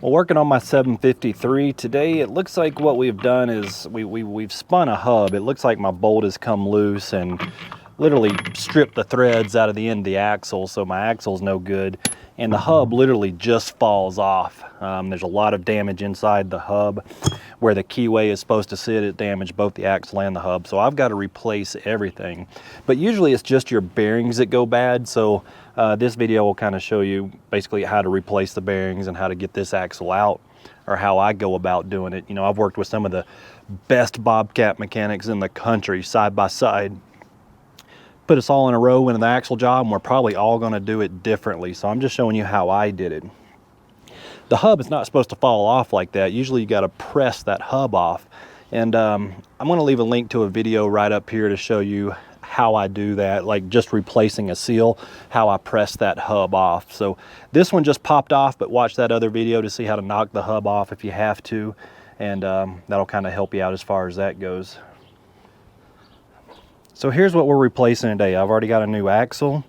Well, working on my 753 today, it looks like what we've done is we've spun a hub. It looks like my bolt has come loose and literally stripped the threads out of the end of the axle, so my axle's no good. And the hub literally just falls off. There's a lot of damage inside the hub. Where the keyway is supposed to sit, it damaged both the axle and the hub. So I've got to replace everything. But usually it's just your bearings that go bad. So this video will kind of show you basically how to replace the bearings and how to get this axle out, or how I go about doing it. You know, I've worked with some of the best Bobcat mechanics in the country side by side. Put us all in a row in an axle job, and we're probably all going to do it differently. So I'm just showing you how I did it. The hub is not supposed to fall off like that. Usually you got to press that hub off. And I'm going to leave a link to a video right up here to show you how I do that, like just replacing a seal, how I press that hub off. So this one just popped off, but watch that other video to see how to knock the hub off if you have to. And that'll kind of help you out as far as that goes. So here's what we're replacing today. I've already got a new axle,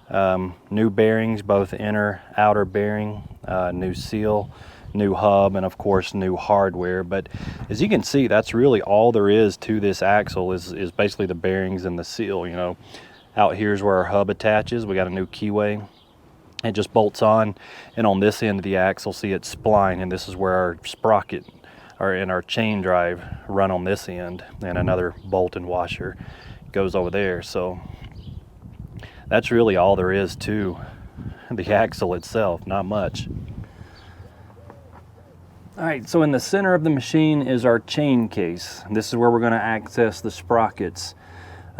new bearings, both inner, outer bearing, new seal, new hub, and of course new hardware. But as you can see, that's really all there is to this axle is basically the bearings and the seal. You know, out here's where our hub attaches. We got a new keyway. It just bolts on, and on this end of the axle, see it's spline, and this is where our sprocket and our chain drive run on this end, and another bolt and washer goes over there. So that's really all there is to the axle itself, not much. All right, so in the center of the machine is our chain case. This is where we're going to access the sprockets.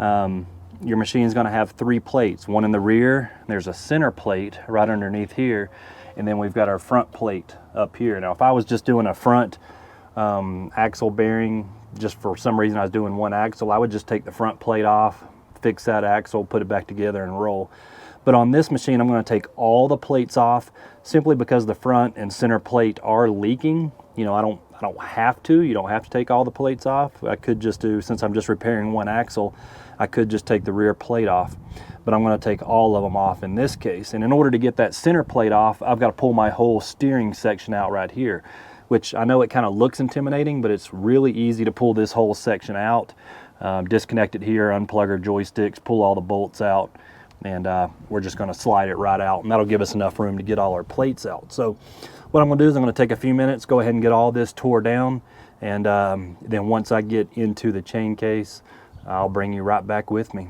Your machine is going to have 3 plates, one in the rear, there's a center plate right underneath here, and then we've got our front plate up here. Now if I was just doing a front axle bearing, just for some reason I was doing one axle, I would just take the front plate off, fix that axle, put it back together and roll. But on this machine I'm going to take all the plates off simply because the front and center plate are leaking. You know, I don't have to. You don't have to take all the plates off. I could just do, since I'm just repairing one axle, I could just take the rear plate off. But I'm going to take all of them off in this case. And in order to get that center plate off, I've got to pull my whole steering section out right here, which I know it kind of looks intimidating, but it's really easy to pull this whole section out. Disconnect it here, unplug our joysticks, pull all the bolts out, and we're just going to slide it right out, and that'll give us enough room to get all our plates out. So what I'm going to do is I'm going to take a few minutes, go ahead and get all this tore down, and then once I get into the chain case, I'll bring you right back with me.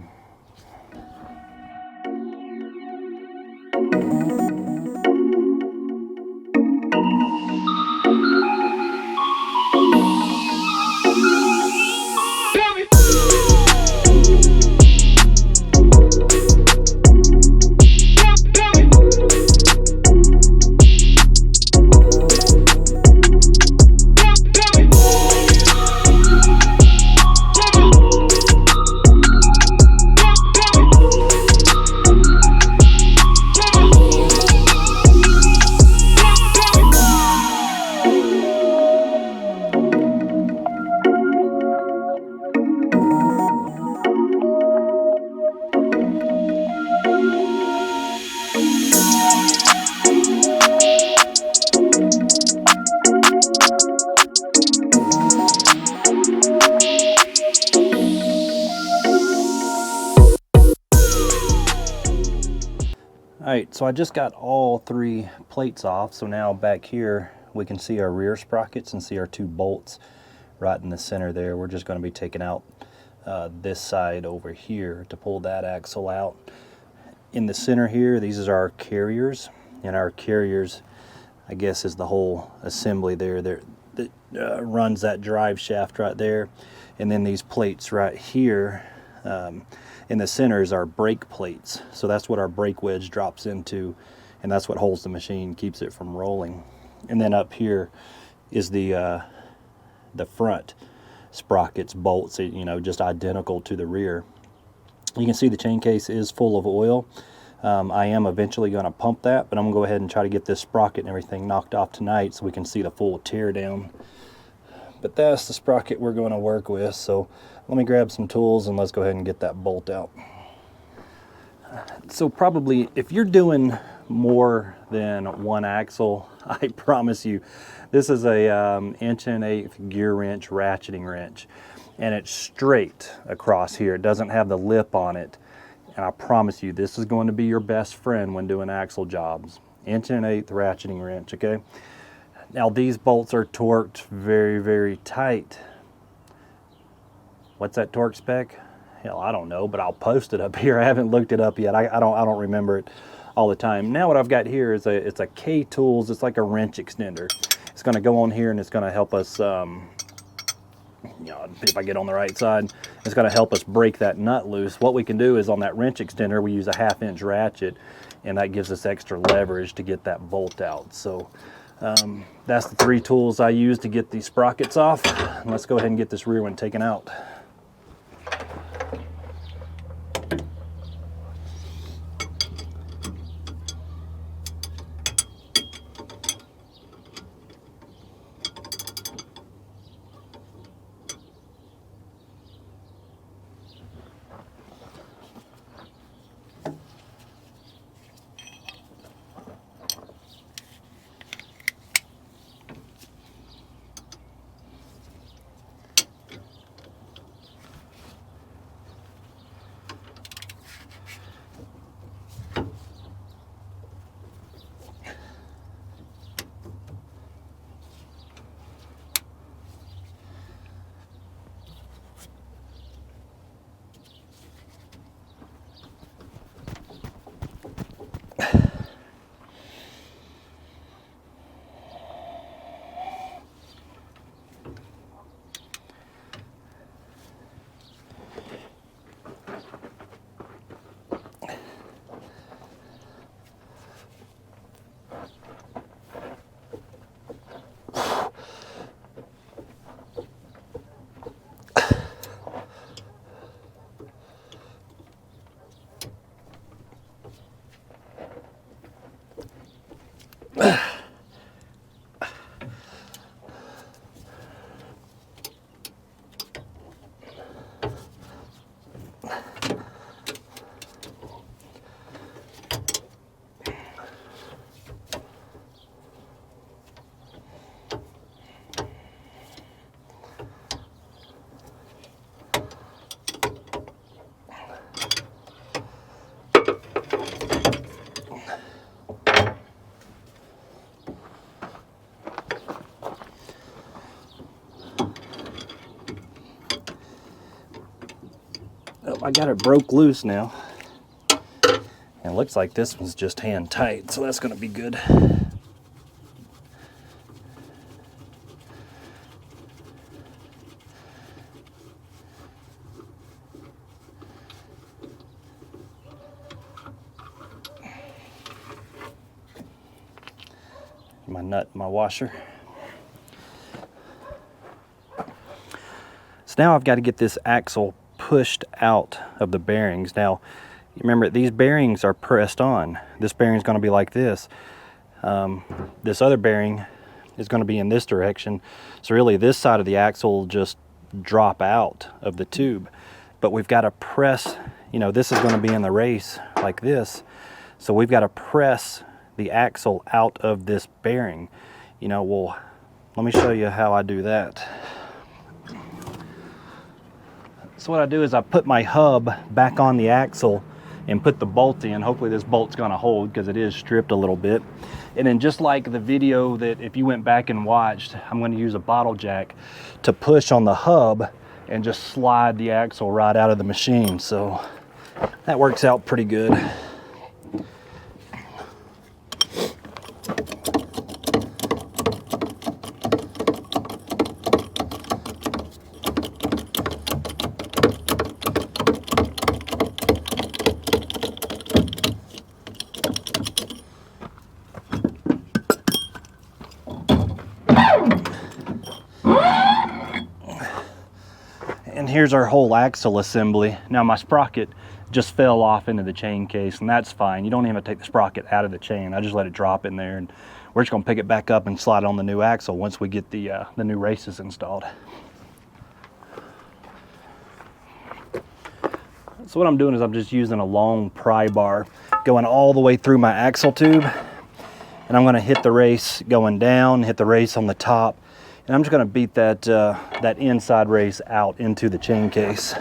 Alright, so I just got all 3 plates off, so now back here we can see our rear sprockets and see our 2 bolts right in the center there. We're just going to be taking out this side over here to pull that axle out. In the center here, these are our carriers, and our carriers, I guess, is the whole assembly there that runs that drive shaft right there. And then these plates right here in the center is our brake plates. So that's what our brake wedge drops into, and that's what holds the machine, keeps it from rolling. And then up here is the front sprockets, bolts, you know, just identical to the rear. You can see the chain case is full of oil. I am eventually going to pump that, but I'm going to go ahead and try to get this sprocket and everything knocked off tonight so we can see the full tear down. But that's the sprocket we're going to work with, so let me grab some tools and let's go ahead and get that bolt out. So probably if you're doing more than one axle, I promise you. This is a 1 1/8" gear wrench, ratcheting wrench, and it's straight across here. It doesn't have the lip on it. And I promise you, this is going to be your best friend when doing axle jobs. 1 1/8" ratcheting wrench, okay? Now these bolts are torqued very, very tight. What's that torque spec? Hell, I don't know, but I'll post it up here. I haven't looked it up yet. I don't remember it all the time. Now what I've got here is it's a K-Tools. It's like a wrench extender. It's going to go on here and it's going to help us, you know, if I get on the right side, it's going to help us break that nut loose. What we can do is on that wrench extender, we use a 1/2" ratchet, and that gives us extra leverage to get that bolt out. So that's the 3 tools I use to get these sprockets off. And let's go ahead and get this rear one taken out. Oh, I got it broke loose now. And it looks like this one's just hand tight, so that's going to be good. My nut, my washer. So now I've got to get this axle pushed out of the bearings. Now, remember, these bearings are pressed on. This bearing is going to be like this. This other bearing is going to be in this direction. So really, this side of the axle will just drop out of the tube. But we've got to press, you know, this is going to be in the race like this. So we've got to press the axle out of this bearing. You know, well, let me show you how I do that. So what I do is I put my hub back on the axle and put the bolt in. Hopefully this bolt's gonna hold because it is stripped a little bit. And then just like the video that if you went back and watched, I'm gonna use a bottle jack to push on the hub and just slide the axle right out of the machine. So that works out pretty good. And here's our whole axle assembly. Now my sprocket just fell off into the chain case, and that's fine. You don't even have to take the sprocket out of the chain. I just let it drop in there, and we're just gonna pick it back up and slide it on the new axle once we get the new races installed. So what I'm doing is I'm just using a long pry bar going all the way through my axle tube, and I'm going to hit the race going down, hit the race on the top, and I'm just going to beat that that inside race out into the chain case.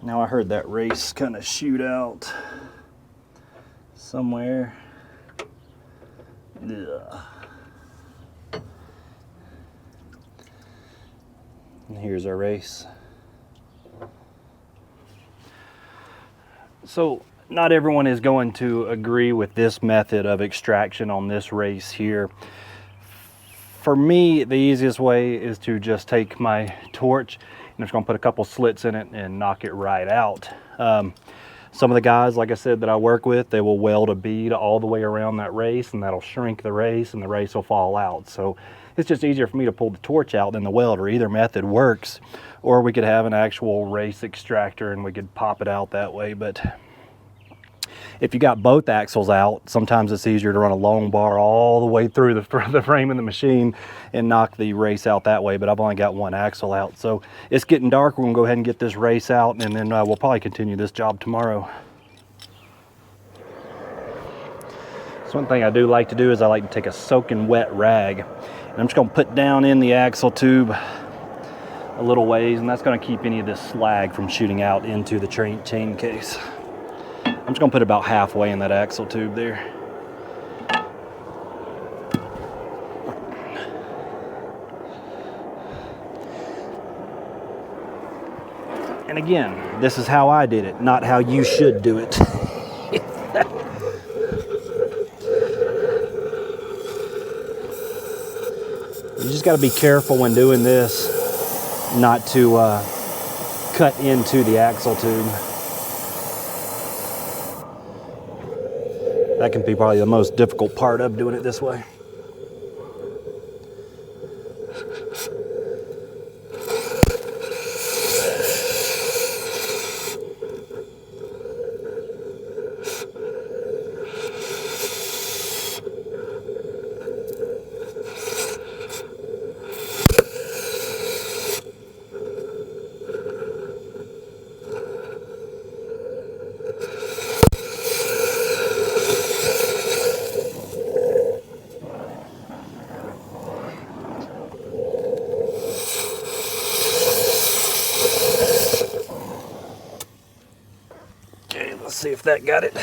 Now I heard that race kind of shoot out somewhere. Ugh. And here's our race. So not everyone is going to agree with this method of extraction on this race here. For me, the easiest way is to just take my torch and I'm just gonna put a couple slits in it and knock it right out. Some of the guys, like I said, that I work with, they will weld a bead all the way around that race, and that'll shrink the race and the race will fall out. So it's just easier for me to pull the torch out than the welder. Either method works, or we could have an actual race extractor and we could pop it out that way. But if you got both axles out, sometimes it's easier to run a long bar all the way through the frame of the machine and knock the race out that way, but I've only got one axle out. So it's getting dark. We're gonna go ahead and get this race out, and then we'll probably continue this job tomorrow. So one thing I do like to do is I like to take a soaking wet rag, and I'm just gonna put down in the axle tube a little ways, and that's gonna keep any of this slag from shooting out into the chain case. I'm just gonna put about halfway in that axle tube there. And again, this is how I did it, not how you should do it. You just gotta be careful when doing this, not to cut into the axle tube. That can be probably the most difficult part of doing it this way. Let's see if that got it.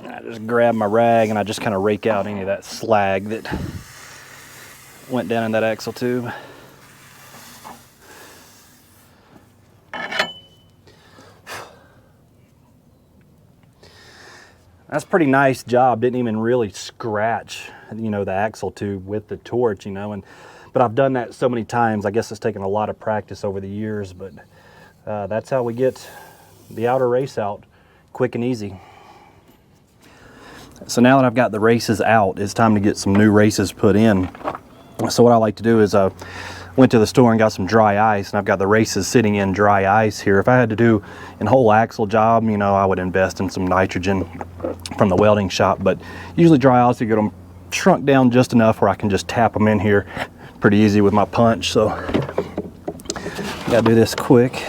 I just grab my rag and I just kind of rake out any of that slag that went down in that axle tube. That's a pretty nice job. Didn't even really scratch, you know, the axle tube with the torch, you know, but I've done that so many times. I guess it's taken a lot of practice over the years, but that's how we get the outer race out quick and easy. So now that I've got the races out, it's time to get some new races put in. So what I like to do is went to the store and got some dry ice, and I've got the races sitting in dry ice here. If I had to do a whole axle job, you know, I would invest in some nitrogen from the welding shop, but usually dry ice, you get them shrunk down just enough where I can just tap them in here pretty easy with my punch. So gotta do this quick.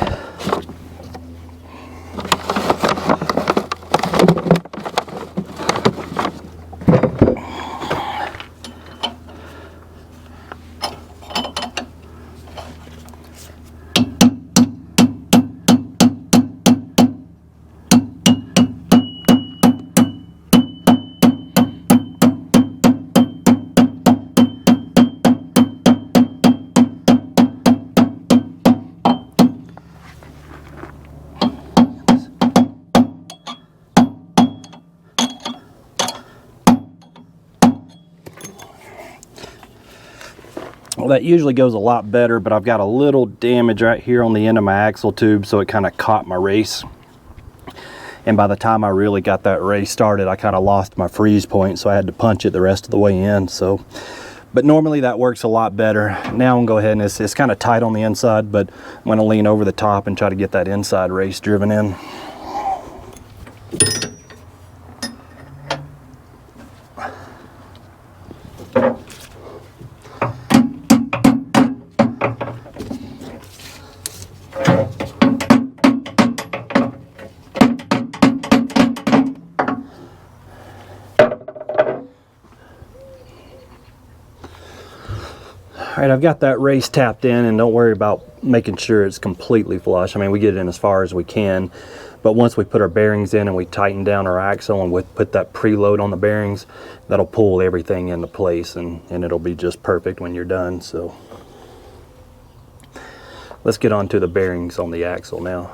Well, that usually goes a lot better, but I've got a little damage right here on the end of my axle tube, so it kind of caught my race. And by the time I really got that race started, I kind of lost my freeze point, so I had to punch it the rest of the way in. So, but normally that works a lot better. Now I'm gonna go ahead and it's kind of tight on the inside, but I'm gonna lean over the top and try to get that inside race driven in. All right, I've got that race tapped in, and don't worry about making sure it's completely flush. I mean, we get it in as far as we can, but once we put our bearings in and we tighten down our axle and we put that preload on the bearings, that'll pull everything into place, and it'll be just perfect when you're done. So let's get on to the bearings on the axle now.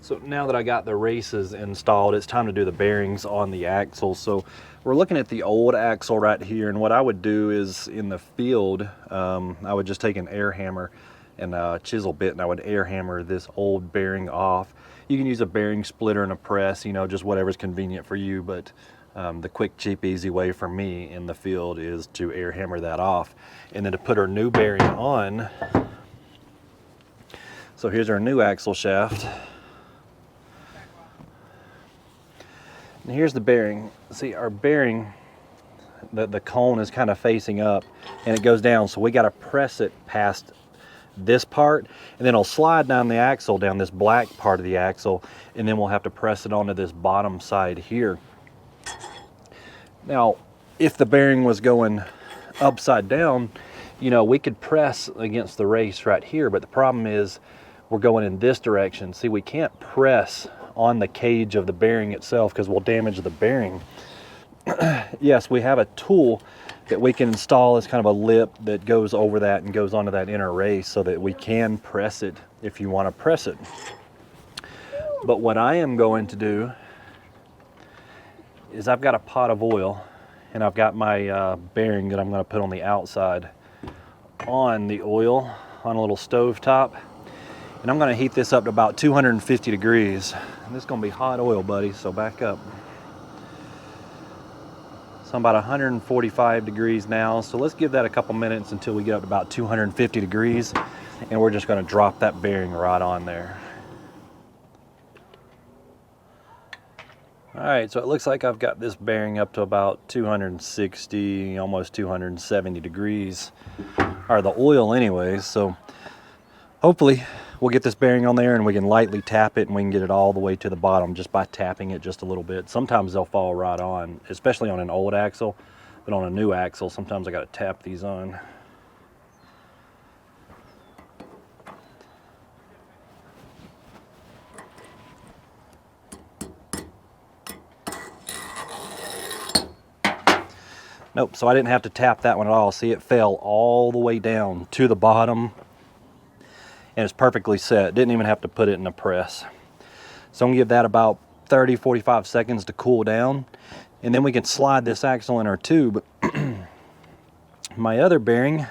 So now that I got the races installed, it's time to do the bearings on the axle. So we're looking at the old axle right here, and what I would do is in the field, I would just take an air hammer and a chisel bit, and I would air hammer this old bearing off. You can use a bearing splitter and a press, you know, just whatever's convenient for you, but the quick, cheap, easy way for me in the field is to air hammer that off. And then to put our new bearing on, so here's our new axle shaft. And here's the bearing. See, our bearing, the cone is kind of facing up and it goes down, so we got to press it past this part, and then it'll slide down the axle, down this black part of the axle, and then we'll have to press it onto this bottom side here. Now, if the bearing was going upside down, you know, we could press against the race right here, but the problem is we're going in this direction. See, we can't press on the cage of the bearing itself because we'll damage the bearing. Yes, we have a tool that we can install as kind of a lip that goes over that and goes onto that inner race so that we can press it if you want to press it. But what I am going to do is I've got a pot of oil, and I've got my bearing that I'm going to put on the outside on the oil on a little stove top. And I'm going to heat this up to about 250 degrees. And this is going to be hot oil, buddy, so back up. So I'm about 145 degrees now, so let's give that a couple minutes until we get up to about 250 degrees, and we're just going to drop that bearing right on there. All right, so it looks like I've got this bearing up to about 260, almost 270 degrees, or the oil anyways, so hopefully we'll get this bearing on there and we can lightly tap it and we can get it all the way to the bottom just by tapping it just a little bit. Sometimes they'll fall right on, especially on an old axle, but on a new axle, sometimes I got to tap these on. Nope, so I didn't have to tap that one at all. See, it fell all the way down to the bottom, and it's perfectly set. Didn't even have to put it in a press. So I'm gonna give that about 30-45 seconds to cool down, and then we can slide this axle in our tube. My other bearing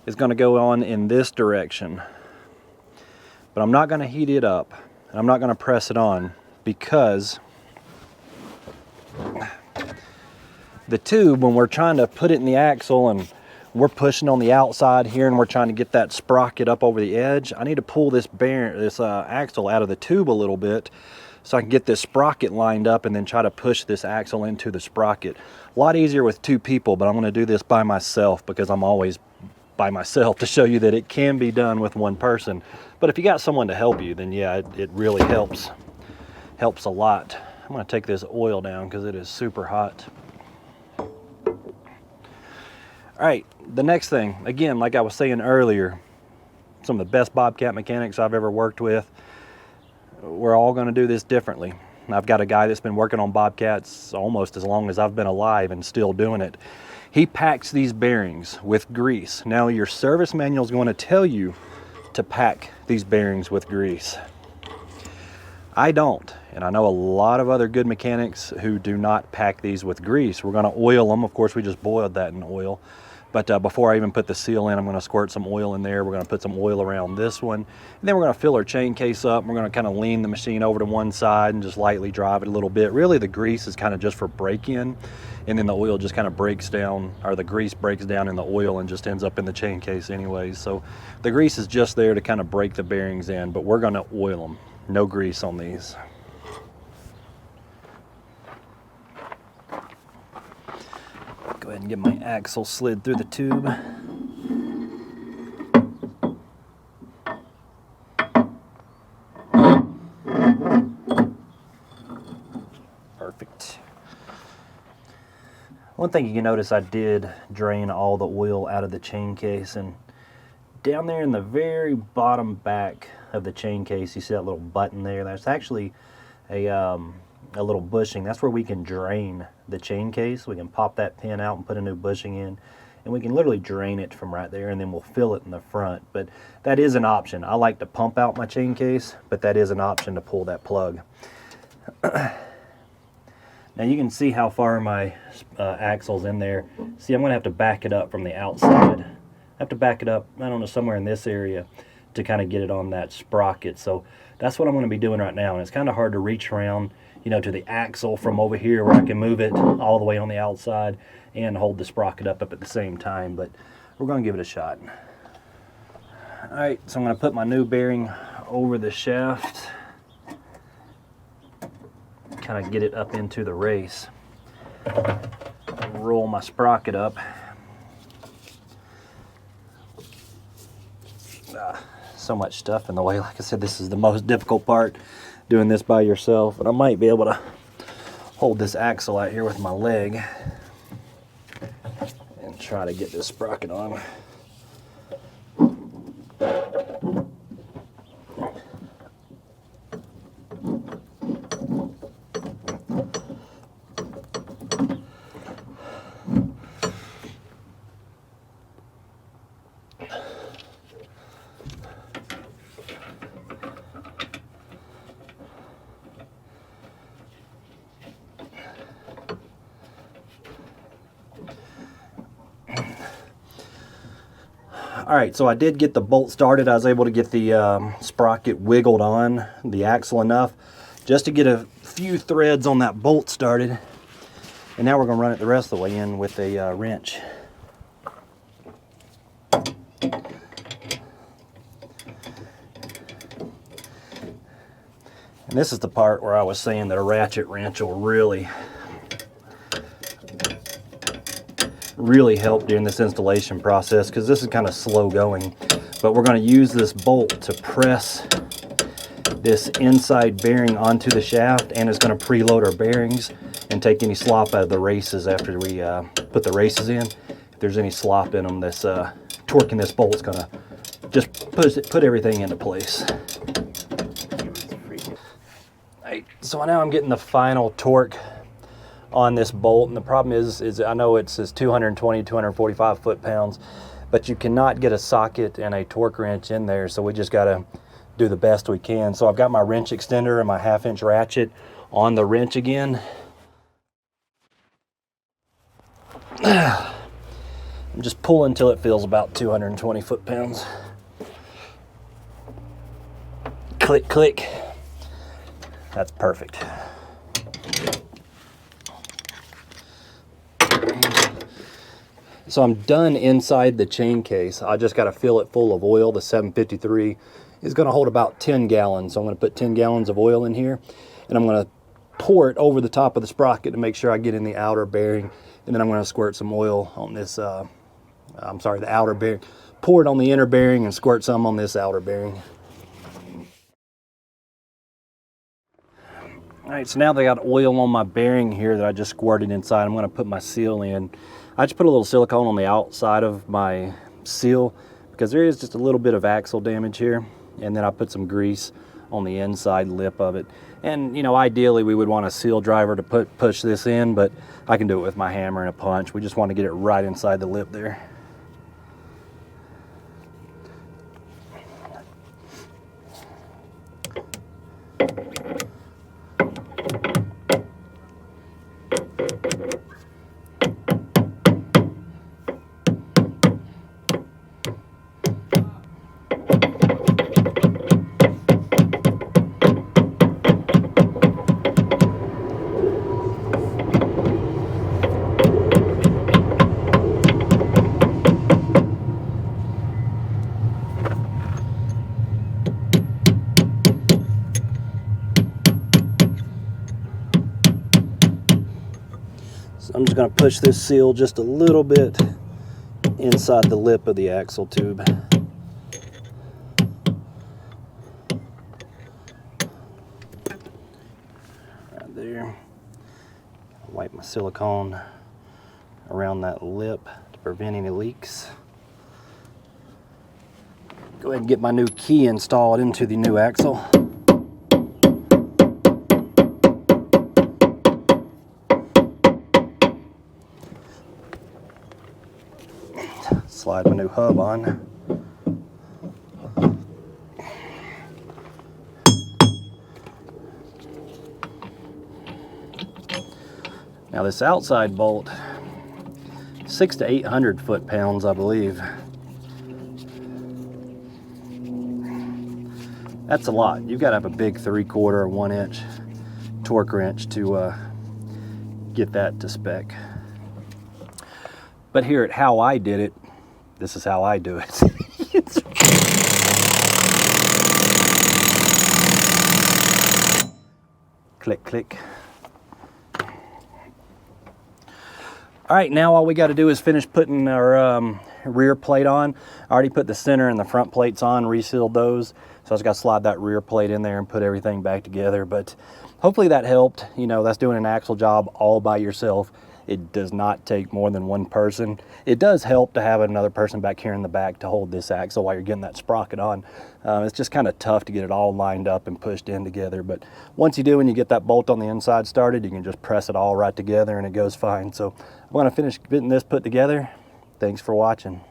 is gonna go on in this direction, but I'm not gonna heat it up, and I'm not gonna press it on, because the tube, when we're trying to put it in the axle and we're pushing on the outside here and we're trying to get that sprocket up over the edge, I need to pull this axle out of the tube a little bit so I can get this sprocket lined up and then try to push this axle into the sprocket. A lot easier with two people, but I'm going to do this by myself because I'm always by myself, to show you that it can be done with one person. But if you got someone to help you, then yeah, it really helps a lot. I'm going to take this oil down because it is super hot. All right, the next thing, again, like I was saying earlier, some of the best Bobcat mechanics I've ever worked with, we're all going to do this differently. I've got a guy that's been working on Bobcats almost as long as I've been alive and still doing it. He packs these bearings with grease. Now, your service manual is going to tell you to pack these bearings with grease. I don't, and I know a lot of other good mechanics who do not pack these with grease. We're going to oil them. Of course, we just boiled that in oil. But before I even put the seal in, I'm going to squirt some oil in there. We're going to put some oil around this one. And then we're going to fill our chain case up. We're going to kind of lean the machine over to one side and just lightly drive it a little bit. Really, the grease is kind of just for break-in. And then the oil just kind of breaks down, or the grease breaks down in the oil and just ends up in the chain case anyways. So the grease is just there to kind of break the bearings in, but we're going to oil them. No grease on these. Go ahead and get my axle slid through the tube. Perfect. One thing you can notice, I did drain all the oil out of the chain case, and down there in the very bottom back of the chain case, you see that little button there? That's actually a little bushing. That's where we can drain the chain case. We can pop that pin out and put a new bushing in, and we can literally drain it from right there, and then we'll fill it in the front. But that is an option. I like to pump out my chain case, but that is an option to pull that plug. Now you can see how far my axle's in there. See, I'm going to have to back it up from the outside. I have to back it up, I don't know, somewhere in this area to kind of get it on that sprocket. So that's what I'm going to be doing right now, and it's kind of hard to reach around, you know, to the axle from over here where I can move it all the way on the outside and hold the sprocket up at the same time, but we're going to give it a shot. Alright, so I'm going to put my new bearing over the shaft, kind of get it up into the race, roll my sprocket up. So much stuff in the way. Like I said, this is the most difficult part, doing this by yourself, but I might be able to hold this axle out here with my leg and try to get this sprocket on. Alright, so I did get the bolt started. I was able to get the sprocket wiggled on the axle enough just to get a few threads on that bolt started. And now we're going to run it the rest of the way in with a wrench. And this is the part where I was saying that a ratchet wrench will really help during this installation process, because this is kind of slow going. But we're going to use this bolt to press this inside bearing onto the shaft, and it's going to preload our bearings and take any slop out of the races after we put the races in. If there's any slop in them, this torquing this bolt is going to just put everything into place. Right, so now I'm getting the final torque on this bolt, and the problem is I know it says 220, 245 foot-pounds, but you cannot get a socket and a torque wrench in there, so we just got to do the best we can. So I've got my wrench extender and my 1/2-inch ratchet on the wrench again. I'm just pulling until it feels about 220 foot-pounds. Click, click. That's perfect. So I'm done inside the chain case. I just got to fill it full of oil. The 753 is going to hold about 10 gallons. So I'm going to put 10 gallons of oil in here, and I'm going to pour it over the top of the sprocket to make sure I get in the outer bearing. And then I'm going to squirt some oil on this, the outer bearing. Pour it on the inner bearing and squirt some on this outer bearing. All right, so now that I got oil on my bearing here that I just squirted inside, I'm going to put my seal in. I just put a little silicone on the outside of my seal because there is just a little bit of axle damage here, and then I put some grease on the inside lip of it. And you know, ideally we would want a seal driver to push this in, but I can do it with my hammer and a punch. We just want to get it right inside the lip there. I'm just going to push this seal just a little bit inside the lip of the axle tube. Right there. Wipe my silicone around that lip to prevent any leaks. Go ahead and get my new key installed into the new axle. Slide my new hub on. Now this outside bolt, 600 to 800 foot-pounds, I believe. That's a lot. You've got to have a big 3/4 or 1 inch torque wrench to get that to spec. But here at How I Did It, this is how I do it. Click, click. All right, now all we got to do is finish putting our rear plate on. I already put the center and the front plates on, resealed those. So I just got to slide that rear plate in there and put everything back together. But hopefully that helped. You know, that's doing an axle job all by yourself. It does not take more than one person. It does help to have another person back here in the back to hold this axle while you're getting that sprocket on. It's just kind of tough to get it all lined up and pushed in together. But once you do and you get that bolt on the inside started, you can just press it all right together and it goes fine. So I'm going to finish getting this put together. Thanks for watching.